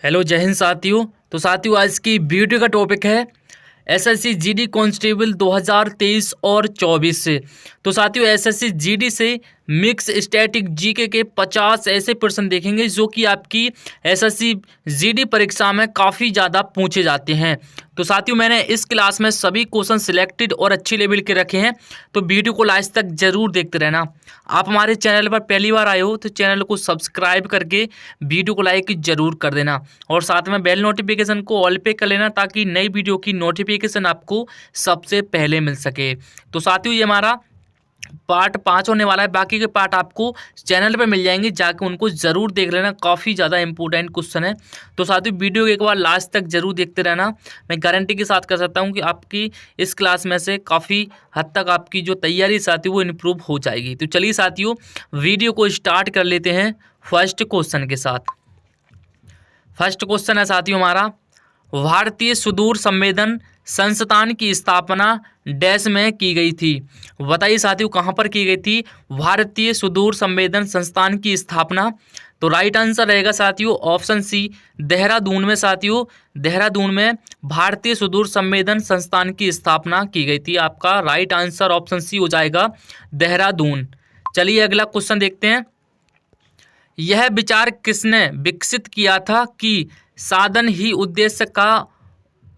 Hello जय हिंद साथियों। तो साथियों आज की वीडियो का टॉपिक है एसएससी जीडी कांस्टेबल 2023 और 24 से। तो साथियों एसएससी जीडी से मिक्स स्टैटिक जीके के 50 ऐसे प्रश्न देखेंगे जो कि आपकी एसएससी जीडी परीक्षा में काफ़ी ज़्यादा पूछे जाते हैं। तो साथियों मैंने इस क्लास में सभी क्वेश्चन सिलेक्टेड और अच्छी लेवल के रखे हैं, तो वीडियो को लास्ट तक जरूर देखते रहना। आप हमारे चैनल पर पहली बार आए हो तो चैनल को सब्सक्राइब करके वीडियो को लाइक जरूर कर देना और साथ में बेल नोटिफिकेशन को ऑल पे कर लेना ताकि नई वीडियो की नोटिफिकेशन आपको सबसे पहले मिल सके। तो साथियों ये हमारा पार्ट 5 होने वाला है, बाकी के पार्ट आपको चैनल पे मिल जाएंगे, जाके उनको ज़रूर देख लेना, काफ़ी ज़्यादा इंपॉर्टेंट क्वेश्चन है। तो साथियों वीडियो एक बार लास्ट तक जरूर देखते रहना। मैं गारंटी के साथ कह सकता हूँ कि आपकी इस क्लास में से काफ़ी हद तक आपकी जो तैयारी साथी वो इम्प्रूव हो जाएगी। तो चलिए साथियों वीडियो को स्टार्ट कर लेते हैं फर्स्ट क्वेश्चन के साथ। फर्स्ट क्वेश्चन है साथियों हमारा, भारतीय सुदूर संवेदन संस्थान की स्थापना डैश में की गई थी। बताइए साथियों कहाँ पर की गई थी भारतीय सुदूर संवेदन संस्थान की स्थापना। तो राइट आंसर रहेगा साथियों ऑप्शन सी देहरादून में। साथियों देहरादून में भारतीय सुदूर संवेदन संस्थान की स्थापना की गई थी। आपका राइट आंसर ऑप्शन सी हो जाएगा देहरादून। चलिए अगला क्वेश्चन देखते हैं। यह विचार किसने विकसित किया था कि साधन ही उद्देश्य का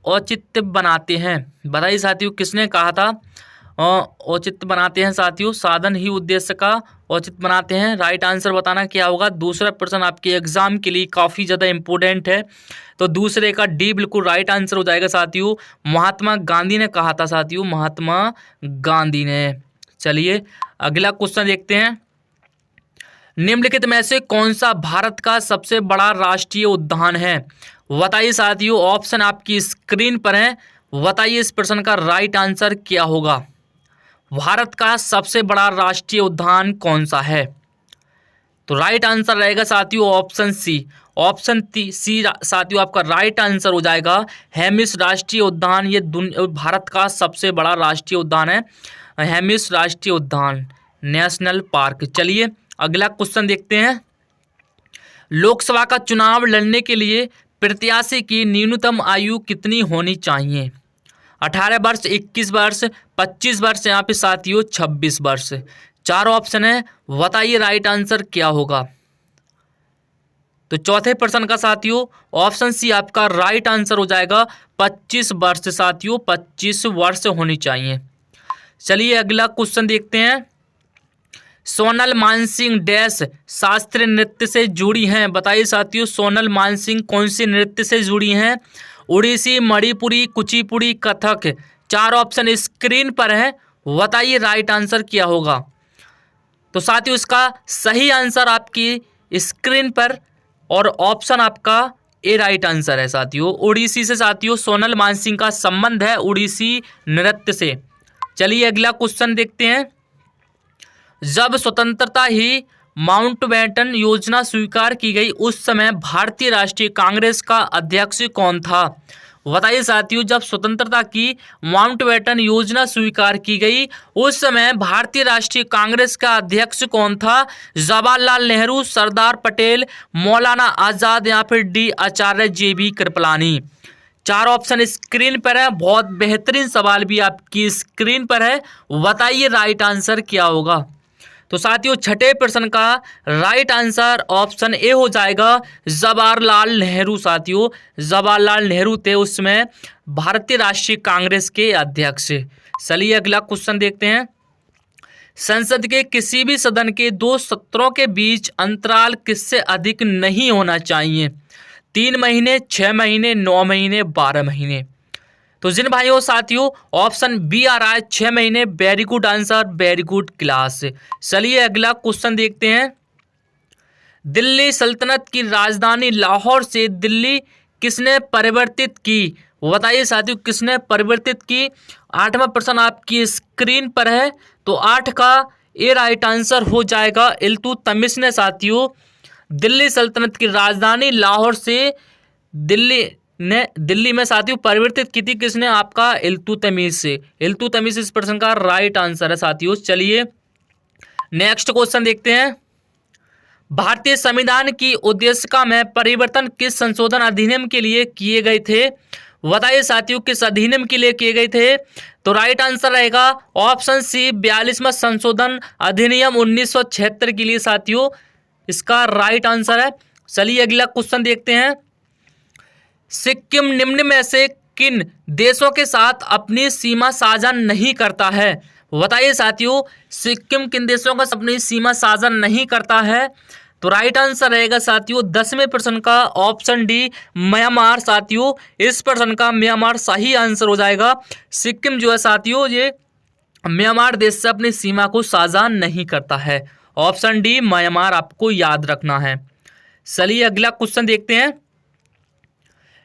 औचित्य बनाते हैं। बताइए साथियों किसने कहा था औचित्य बनाते हैं। साथियों साधन ही उद्देश्य का औचित्य बनाते हैं। राइट आंसर बताना क्या होगा। दूसरा प्रश्न आपके एग्जाम के लिए काफ़ी ज़्यादा इंपॉर्टेंट है, तो दूसरे का डी बिल्कुल राइट आंसर हो जाएगा साथियों। महात्मा गांधी ने कहा था साथियों, महात्मा गांधी ने। चलिए अगला क्वेश्चन देखते हैं। निम्नलिखित में से कौन सा भारत का सबसे बड़ा राष्ट्रीय उद्यान है। बताइए साथियों ऑप्शन आपकी स्क्रीन पर है। बताइए इस प्रश्न का राइट आंसर क्या होगा। भारत का सबसे बड़ा राष्ट्रीय उद्यान कौन सा है। तो राइट आंसर रहेगा साथियों ऑप्शन सी। ऑप्शन सी साथियों आपका राइट आंसर हो जाएगा हेमिस राष्ट्रीय उद्यान। ये भारत का सबसे बड़ा राष्ट्रीय उद्यान है, हेमिस राष्ट्रीय उद्यान नेशनल पार्क। चलिए अगला क्वेश्चन देखते हैं। लोकसभा का चुनाव लड़ने के लिए प्रत्याशी की न्यूनतम आयु कितनी होनी चाहिए। 18 वर्ष, 21 वर्ष, 25 वर्ष, यहाँ पे साथियों 26 वर्ष। चार ऑप्शन है, बताइए राइट आंसर क्या होगा। तो चौथे प्रश्न का साथियों ऑप्शन सी आपका राइट आंसर हो जाएगा 25 वर्ष। साथियों 25 वर्ष होनी चाहिए। चलिए अगला क्वेश्चन देखते हैं। सोनल मानसिंह डैश शास्त्रीय नृत्य से जुड़ी हैं। बताइए साथियों सोनल मानसिंह कौन से नृत्य से जुड़ी हैं। उड़ीसी, मणिपुरी, कुचिपुड़ी, कथक। चार ऑप्शन स्क्रीन पर है, बताइए राइट आंसर क्या होगा। तो साथियों इसका सही आंसर आपकी स्क्रीन पर और ऑप्शन आपका ए राइट आंसर है साथियों। उड़ीसी से साथियों सोनल मानसिंह का संबंध है उड़ीसी नृत्य से। चलिए अगला क्वेश्चन देखते हैं। जब स्वतंत्रता ही माउंटबेटन योजना स्वीकार की गई उस समय भारतीय राष्ट्रीय कांग्रेस का अध्यक्ष कौन था। बताइए साथियों जब स्वतंत्रता की माउंटबेटन योजना स्वीकार की गई उस समय भारतीय राष्ट्रीय कांग्रेस का अध्यक्ष कौन था। जवाहरलाल नेहरू, सरदार पटेल, मौलाना आजाद या फिर डी आचार्य JB कृपलानी। चार ऑप्शन स्क्रीन पर है, बहुत बेहतरीन सवाल भी आपकी स्क्रीन पर है, बताइए राइट आंसर क्या होगा। तो साथियों छठे प्रश्न का राइट आंसर ऑप्शन ए हो जाएगा जवाहरलाल नेहरू। साथियों जवाहरलाल नेहरू थे उसमें भारतीय राष्ट्रीय कांग्रेस के अध्यक्ष। चलिए अगला क्वेश्चन देखते हैं। संसद के किसी भी सदन के दो सत्रों के बीच अंतराल किससे अधिक नहीं होना चाहिए। 3 महीने, 6 महीने, 9 महीने, 12 महीने। तो जिन भाइयों साथियों ऑप्शन बी आ रहा है 6 महीने, very good answer, very good class. चलिए अगला क्वेश्चन देखते हैं। दिल्ली सल्तनत की राजधानी लाहौर से दिल्ली किसने परिवर्तित की। बताइए साथियों किसने परिवर्तित की। 8वां प्रश्न आपकी स्क्रीन पर है, तो 8 का ए राइट आंसर हो जाएगा इल्तुतमिश ने। साथियों दिल्ली सल्तनत की राजधानी लाहौर से दिल्ली में साथियों परिवर्तित की थी किसने, आपका इल्तुतमिश से। इल्तुतमिश इस प्रश्न का राइट आंसर है साथियों। चलिए नेक्स्ट क्वेश्चन देखते हैं। भारतीय संविधान की उद्देशिका में परिवर्तन किस संशोधन अधिनियम के लिए किए गए थे? बताइए साथियों, किस अधिनियम के लिए किए गए थे? तो राइट आंसर रहेगा ऑप्शन सी 42वां संशोधन अधिनियम 1976 के लिए साथियों इसका राइट आंसर है। चलिए अगला क्वेश्चन देखते हैं। सिक्किम निम्न में से किन देशों के साथ अपनी सीमा साझा नहीं करता है? बताइए साथियों, सिक्किम किन देशों का अपनी सीमा साझा नहीं करता है? तो राइट आंसर रहेगा साथियों 10वें प्रश्न का ऑप्शन डी म्यांमार। साथियों इस प्रश्न का म्यांमार सही आंसर हो जाएगा। सिक्किम जो है साथियों ये म्यांमार देश से अपनी सीमा को साझा नहीं करता है। ऑप्शन डी म्यांमार आपको याद रखना है। चलिए अगला क्वेश्चन देखते हैं।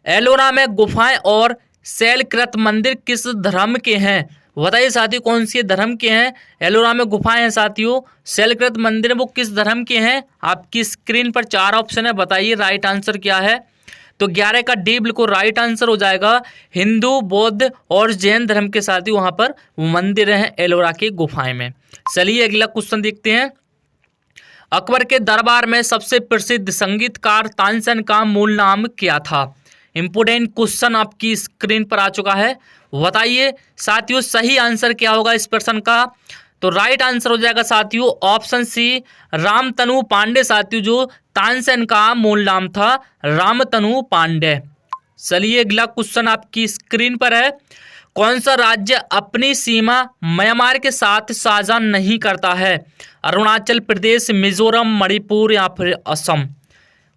एलोरा में गुफाएं और शैलकृत मंदिर किस धर्म के हैं? बताइए साथियों कौन से धर्म के हैं? एलोरा में गुफाएं हैं साथियों, शैलकृत मंदिर वो किस धर्म के हैं? आपकी स्क्रीन पर 4 ऑप्शन है, बताइए राइट आंसर क्या है? तो 11 का डी बिल्कुल राइट आंसर हो जाएगा। हिंदू, बौद्ध और जैन धर्म के साथियों वहां पर मंदिर हैं एलोरा की गुफाएं में। चलिए अगला क्वेश्चन देखते हैं। अकबर के दरबार में सबसे प्रसिद्ध संगीतकार तानसेन का मूल नाम क्या था? इंपोर्टेंट क्वेश्चन आपकी स्क्रीन पर आ चुका है, बताइए साथियों सही आंसर क्या होगा इस प्रश्न का? तो राइट आंसर हो जाएगा साथियों ऑप्शन सी रामतनु पांडे। साथियों जो तानसेन का मूल नाम था रामतनु पांडे। चलिए अगला क्वेश्चन आपकी स्क्रीन पर है। कौन सा राज्य अपनी सीमा म्यांमार के साथ साझा नहीं करता है? अरुणाचल प्रदेश, मिजोरम, मणिपुर या फिर असम?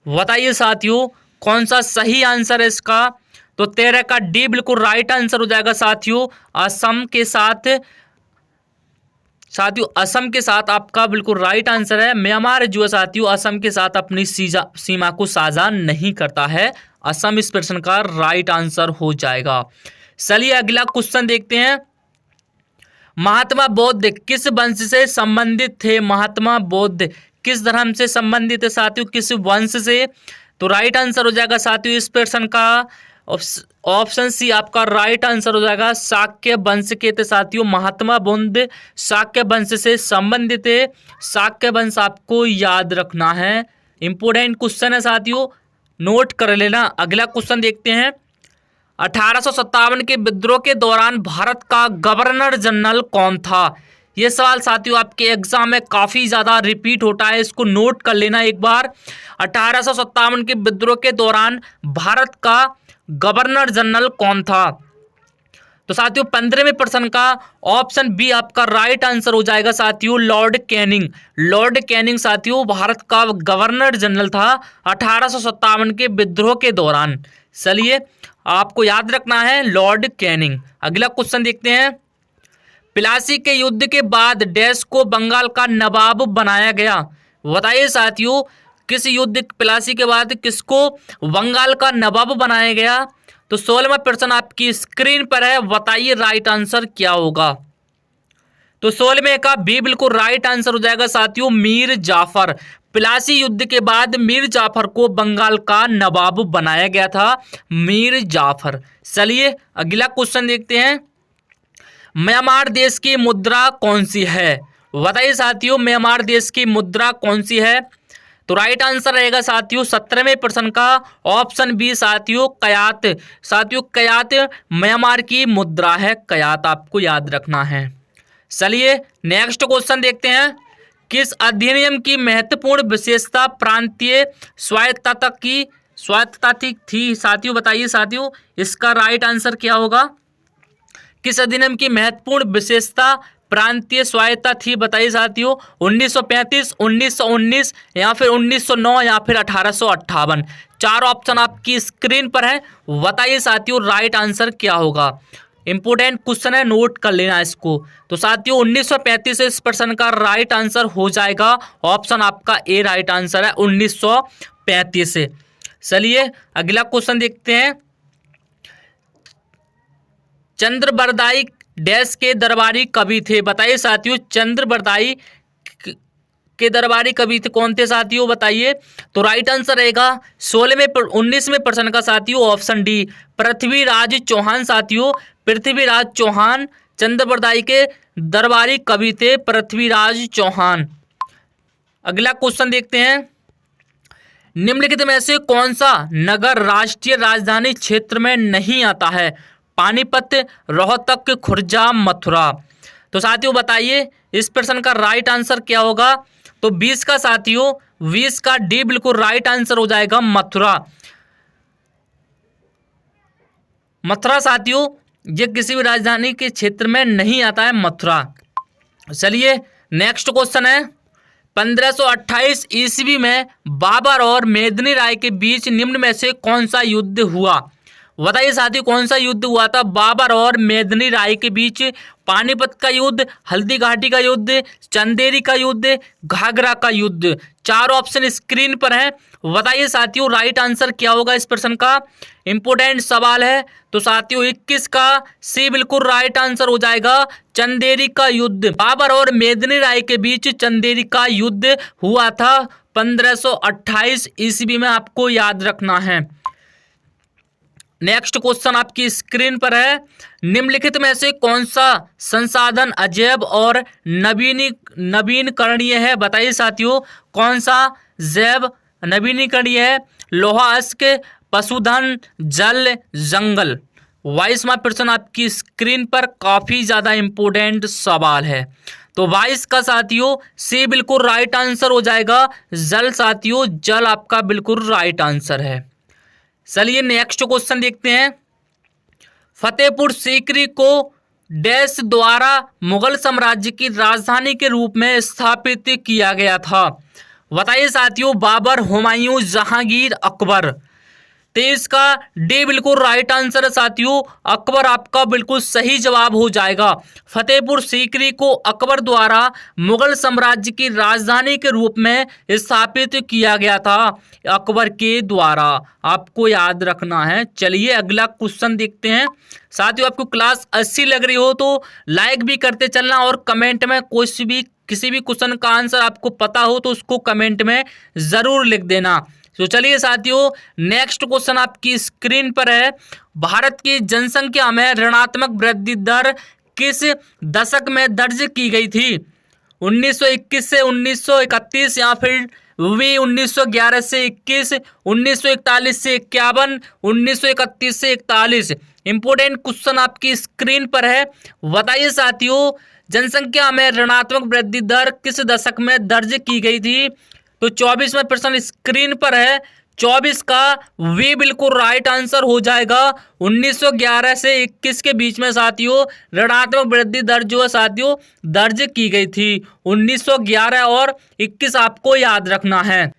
बताइए साथियों कौन सा सही आंसर है इसका? तो 13 का डी बिल्कुल राइट आंसर हो जाएगा साथियों असम के साथ। साथियों असम के साथ आपका बिल्कुल राइट आंसर है। म्यांमार जो है साथियों असम के साथ अपनी सीमा को साझा नहीं करता है। असम इस प्रश्न का राइट आंसर हो जाएगा। चलिए अगला क्वेश्चन देखते हैं। महात्मा बुद्ध किस वंश से संबंधित थे? महात्मा बुद्ध किस धर्म से संबंधित है साथियों, किस वंश से? तो राइट आंसर हो जाएगा साथियों इस प्रश्न का ऑप्शन सी आपका राइट आंसर हो जाएगा शाक्य वंश के थे साथियों। महात्मा बुद्ध शाक्य वंश से संबंधित है। शाक्य वंश आपको याद रखना है, इंपोर्टेंट क्वेश्चन है साथियों, नोट कर लेना। अगला क्वेश्चन देखते हैं। 1857 के विद्रोह के दौरान भारत का गवर्नर जनरल कौन था? ये सवाल साथियों आपके एग्जाम में काफी ज्यादा रिपीट होता है, इसको नोट कर लेना एक बार। 1857 के विद्रोह के दौरान भारत का गवर्नर जनरल कौन था? तो साथियों 15वें प्रश्न का ऑप्शन बी आपका राइट आंसर हो जाएगा साथियों लॉर्ड कैनिंग। लॉर्ड कैनिंग साथियों भारत का गवर्नर जनरल था 1857 के विद्रोह के दौरान। चलिए आपको याद रखना है लॉर्ड कैनिंग। अगला क्वेश्चन देखते हैं। प्लासी के युद्ध के बाद डैश को बंगाल का नवाब बनाया गया? बताइए साथियों किस युद्ध प्लासी के बाद किसको बंगाल का नवाब बनाया गया? तो 16वां प्रश्न आपकी स्क्रीन पर है, बताइए राइट आंसर क्या होगा? तो 16वें का बी बिल्कुल राइट आंसर हो जाएगा साथियों मीर जाफर। प्लासी युद्ध के बाद मीर जाफर को बंगाल का नवाब बनाया गया था, मीर जाफर। चलिए अगला क्वेश्चन देखते हैं। म्यांमार देश की मुद्रा कौन सी है? बताइए साथियों म्यांमार देश की मुद्रा कौन सी है? तो राइट आंसर रहेगा साथियों 17वें प्रश्न का ऑप्शन बी साथियों कयात। साथियों कयात म्यांमार की मुद्रा है, कयात आपको याद रखना है। चलिए नेक्स्ट क्वेश्चन देखते हैं। किस अधिनियम की महत्वपूर्ण विशेषता प्रांतीय स्वायत्तता थी साथियों? बताइए साथियों इसका राइट आंसर क्या होगा? किस अधिनियम की महत्वपूर्ण विशेषता प्रांतीय स्वायत्तता थी? बताइए साथियों 1935, 1919 या फिर 1909 या फिर 1858। 4 ऑप्शन आपकी स्क्रीन पर है, बताइए साथियों राइट आंसर क्या होगा? इंपोर्टेंट क्वेश्चन है, नोट कर लेना इसको। तो साथियों 1935 इस प्रश्न का राइट आंसर हो जाएगा। ऑप्शन आपका ए राइट आंसर है 1935 से। चलिए अगला क्वेश्चन देखते हैं। चंद्रबरदाई डैश के दरबारी कवि थे? बताइए साथियों चंद्रबरदाई के दरबारी कवि थे कौन थे साथियों? बताइए। तो राइट आंसर रहेगा 19वें प्रश्न का साथियों ऑप्शन डी पृथ्वीराज चौहान। साथियों पृथ्वीराज चौहान चंद्रबरदाई के दरबारी कवि थे, पृथ्वीराज चौहान। अगला क्वेश्चन देखते हैं। निम्नलिखित में से कौन सा नगर राष्ट्रीय राजधानी क्षेत्र में नहीं आता है? पानीपत, रोहतक, खुर्जा, मथुरा। तो साथियों बताइए इस प्रश्न का राइट आंसर क्या होगा? तो 20 का साथियों 20 का डी बिल्कुल राइट आंसर हो जाएगा, मथुरा। मथुरा साथियों ये किसी भी राजधानी के क्षेत्र में नहीं आता है, मथुरा। चलिए नेक्स्ट क्वेश्चन है, 1528 ईस्वी में बाबर और मेदिनी राय के बीच निम्न में से कौन सा युद्ध हुआ? बताइए साथियों कौन सा युद्ध हुआ था बाबर और मेदिनी राय के बीच? पानीपत का युद्ध, हल्दी घाटी का युद्ध, चंदेरी का युद्ध, घाघरा का युद्ध। चारों ऑप्शन स्क्रीन पर हैं। बताइए साथियों राइट आंसर क्या होगा इस प्रश्न का? इंपोर्टेंट सवाल है। तो साथियों 21 का सी बिल्कुल राइट आंसर हो जाएगा, चंदेरी का युद्ध। बाबर और मेदिनी राय के बीच चंदेरी का युद्ध हुआ था 1528 ईस्वी में, आपको याद रखना है। नेक्स्ट क्वेश्चन आपकी स्क्रीन पर है, निम्नलिखित में से कौन सा संसाधन अजैव और नवीनकरणीय है? बताइए साथियों कौन सा जैव नवीनीकरणीय है? लोहा, अयस्क, पशुधन, जल, जंगल। 22वां प्रश्न आपकी स्क्रीन पर काफी ज्यादा इंपोर्टेंट सवाल है। तो 22 का साथियों सी बिल्कुल राइट आंसर हो जाएगा, जल। साथियों जल आपका बिल्कुल राइट आंसर है। चलिए नेक्स्ट क्वेश्चन देखते हैं, फतेहपुर सीकरी को डैश द्वारा मुगल साम्राज्य की राजधानी के रूप में स्थापित किया गया था? बताइए साथियों बाबर, हुमायूं, जहांगीर, अकबर। 23 का डी बिल्कुल राइट आंसर है साथियों, अकबर आपका बिल्कुल सही जवाब हो जाएगा। फतेहपुर सीकरी को अकबर द्वारा मुगल साम्राज्य की राजधानी के रूप में स्थापित किया गया था, अकबर के द्वारा, आपको याद रखना है। चलिए अगला क्वेश्चन देखते हैं। साथियों आपको क्लास 80 लग रही हो तो लाइक भी करते चलना और कमेंट में किसी भी क्वेश्चन का आंसर आपको पता हो तो उसको कमेंट में जरूर लिख देना। तो चलिए साथियों नेक्स्ट क्वेश्चन आपकी स्क्रीन पर है, भारत की जनसंख्या में ऋणात्मक वृद्धि दर किस दशक में दर्ज की गई थी? 1921 से 1931 या फिर वी 1911 से 21, 1941 से 51, 1931 से 41। इंपोर्टेंट क्वेश्चन आपकी स्क्रीन पर है। बताइए साथियों जनसंख्या में ऋणात्मक वृद्धि दर किस दशक में दर्ज की गई थी? तो 24वां प्रश्न स्क्रीन पर है, 24 का वी बिल्कुल राइट आंसर हो जाएगा। 1911 से 21 के बीच में साथियों ऋणात्मक वृद्धि दर जो है साथियों दर्ज की गई थी। 1911 और 21 आपको याद रखना है।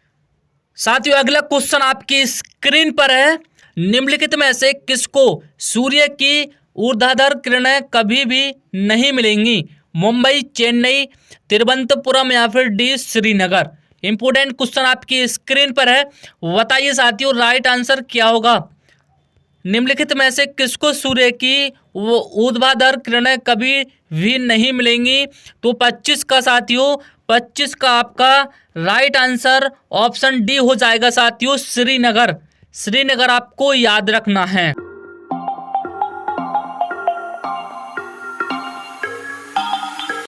साथियों अगला क्वेश्चन आपकी स्क्रीन पर है, निम्नलिखित में से किसको सूर्य की ऊर्ध्वाधर किरणें कभी भी नहीं मिलेंगी? मुंबई, चेन्नई, तिरुवनंतपुरम या फिर डी श्रीनगर। इंपोर्टेंट क्वेश्चन आपकी स्क्रीन पर है। बताइए साथियों राइट आंसर क्या होगा? निम्नलिखित में से किसको सूर्य की ऊर्ध्वाधर किरणें कभी भी नहीं मिलेंगी? तो 25 का साथियों 25 का आपका राइट आंसर ऑप्शन डी हो जाएगा साथियों, श्रीनगर। श्रीनगर आपको याद रखना है।